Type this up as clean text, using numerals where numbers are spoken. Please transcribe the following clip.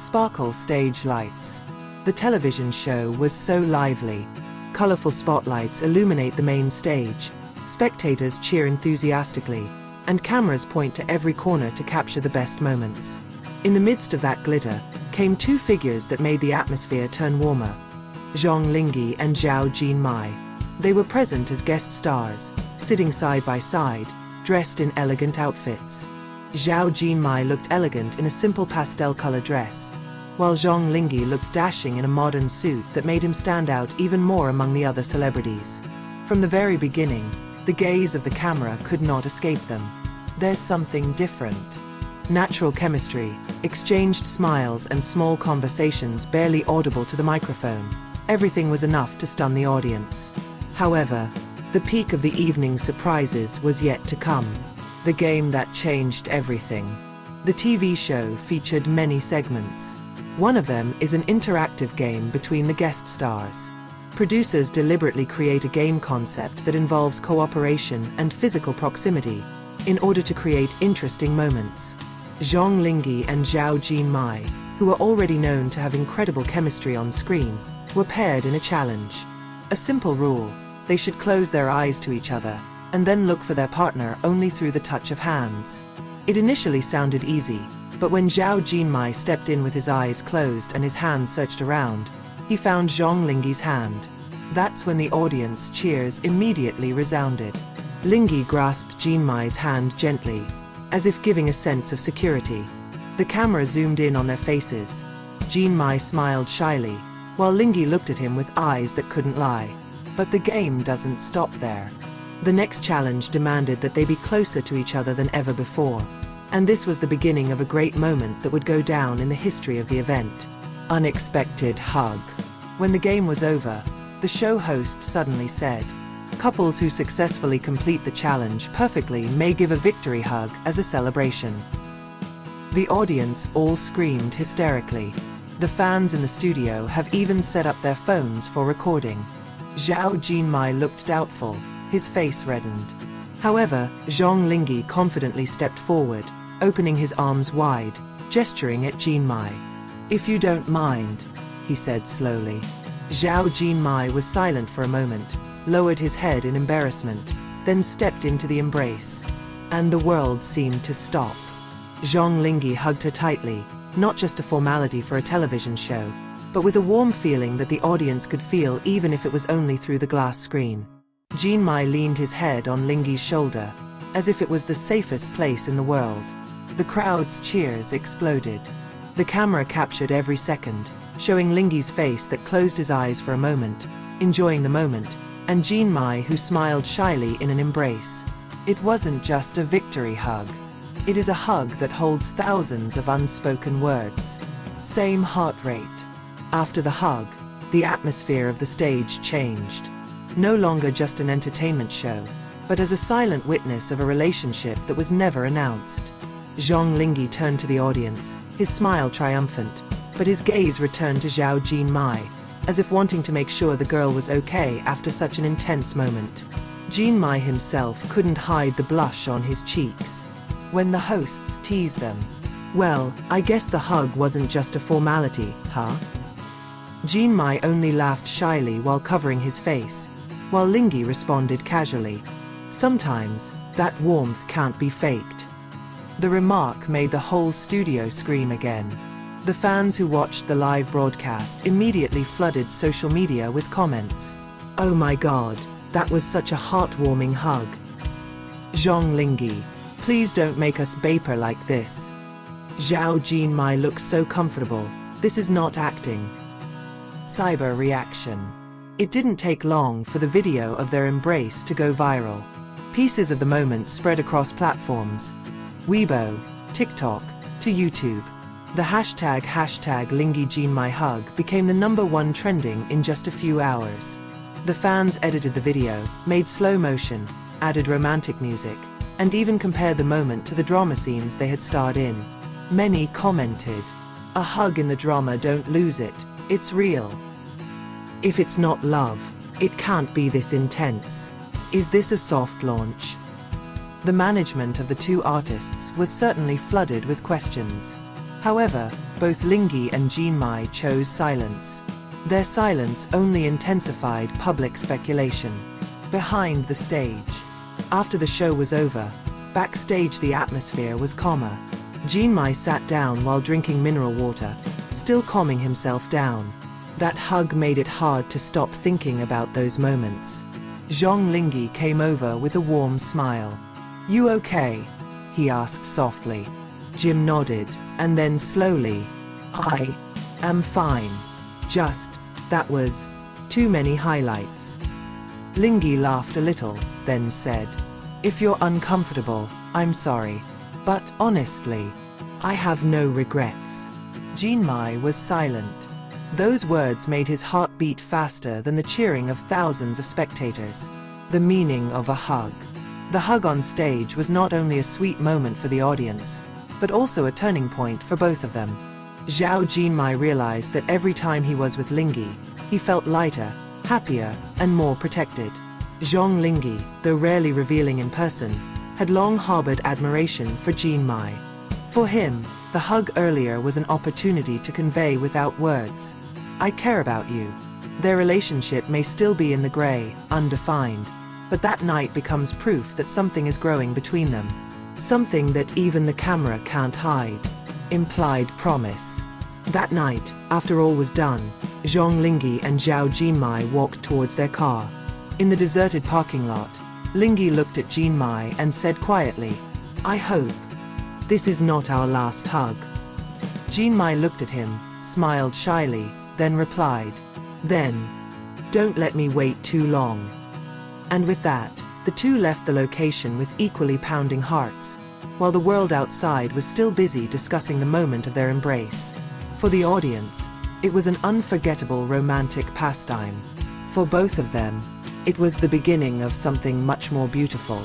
sparkle stage lights. The television show was so lively. Colorful spotlights illuminate the main stage. Spectators cheer enthusiastically, and cameras point to every corner to capture the best moments. In the midst of that glitter came two figures that made the atmosphere turn warmer: Zhang Linghe and Zhao Jinmai. They were present as guest stars, sitting side by side, dressed in elegant outfits. Zhao Jinmai looked elegant in a simple pastel-color dress, while Zhang Linghe looked dashing in a modern suit that made him stand out even more among the other celebrities. From the very beginning, the gaze of the camera could not escape them. There's something different. Natural chemistry, exchanged smiles and small conversations barely audible to the microphone. Everything was enough to stun the audience. However, the peak of the evening's surprises was yet to come. The game that changed everything. The TV show featured many segments. One of them is an interactive game between the guest stars. Producers deliberately create a game concept that involves cooperation and physical proximity in order to create interesting moments. Zhang Linghe and Zhao Jinmai, who are already known to have incredible chemistry on screen, were paired in a challenge. A simple rule: they should close their eyes to each other and then look for their partner only through the touch of hands. It initially sounded easy, but when Zhao Jinmai stepped in with his eyes closed and his hands searched around, he found Zhang Linghe's hand. That's when the audience cheers immediately resounded. Linghe grasped Jinmai's hand gently, as if giving a sense of security. The camera zoomed in on their faces. Jinmai smiled shyly, while Linghe looked at him with eyes that couldn't lie. But the game doesn't stop there. The next challenge demanded that they be closer to each other than ever before. And this was the beginning of a great moment that would go down in the history of the event. Unexpected hug. When the game was over, the show host suddenly said, "Couples who successfully complete the challenge perfectly may give a victory hug as a celebration." The audience all screamed hysterically. The fans in the studio have even set up their phones for recording. Zhao Jinmai looked doubtful, his face reddened. However, Zhang Linghe confidently stepped forward, opening his arms wide, gesturing at Jinmai. "If you don't mind," he said slowly. Zhao Jinmai was silent for a moment, lowered his head in embarrassment, then stepped into the embrace. And the world seemed to stop. Zhang Linghe hugged her tightly, not just a formality for a television show, but with a warm feeling that the audience could feel even if it was only through the glass screen. Jinmai leaned his head on Linghe's shoulder, as if it was the safest place in the world. The crowd's cheers exploded. The camera captured every second, showing Linghe's face that closed his eyes for a moment, enjoying the moment, and Jinmai who smiled shyly in an embrace. It wasn't just a victory hug. It is a hug that holds thousands of unspoken words. Same heart rate. After the hug, the atmosphere of the stage changed. No longer just an entertainment show, but as a silent witness of a relationship that was never announced. Zhang Linghe turned to the audience, his smile triumphant, but his gaze returned to Zhao Jinmai, as if wanting to make sure the girl was okay after such an intense moment. Jinmai himself couldn't hide the blush on his cheeks. When the hosts teased them, "Well, I guess the hug wasn't just a formality, huh?" Jinmai only laughed shyly while covering his face, while Linghe responded casually, "Sometimes, that warmth can't be faked." The remark made the whole studio scream again. The fans who watched the live broadcast immediately flooded social media with comments. "Oh my God, that was such a heartwarming hug. Zhang Linghe, please don't make us vapor like this. Zhao Jinmai looks so comfortable, this is not acting." Cyber reaction. It didn't take long for the video of their embrace to go viral. Pieces of the moment spread across platforms, Weibo, TikTok, to YouTube. The hashtag Linghe Jinmai hug became the #1 trending in just a few hours. The fans edited the video, made slow motion, added romantic music, and even compared the moment to the drama scenes they had starred in. Many commented, "A hug in the drama, don't lose it, it's real. If it's not love, it can't be this intense. Is this a soft launch?" The management of the two artists was certainly flooded with questions. However, both Linghe and Jinmai chose silence. Their silence only intensified public speculation. Behind the stage. After the show was over, backstage the atmosphere was calmer. Jinmai sat down while drinking mineral water, still calming himself down. That hug made it hard to stop thinking about those moments. Zhang Linghe came over with a warm smile. "You okay?" he asked softly. Jim nodded, and then slowly, "I am fine. That was too many highlights." Linghe laughed a little, then said, "If you're uncomfortable, I'm sorry. But honestly, I have no regrets." Jinmai was silent. Those words made his heart beat faster than the cheering of thousands of spectators. The meaning of a hug. The hug on stage was not only a sweet moment for the audience, but also a turning point for both of them. Zhao Jinmai realized that every time he was with Linghe, he felt lighter, happier, and more protected. Zhang Linghe, though rarely revealing in person, had long harbored admiration for Jinmai. For him, the hug earlier was an opportunity to convey without words, "I care about you." Their relationship may still be in the gray, undefined, but that night becomes proof that something is growing between them. Something that even the camera can't hide. Implied promise. That night, after all was done, Zhang Linghe and Zhao Jinmai walked towards their car. In the deserted parking lot, Linghe looked at Jinmai and said quietly, "I hope this is not our last hug." Jinmai looked at him, smiled shyly, then replied, "Then, don't let me wait too long." And with that, the two left the location with equally pounding hearts, while the world outside was still busy discussing the moment of their embrace. For the audience, it was an unforgettable romantic pastime. For both of them, it was the beginning of something much more beautiful.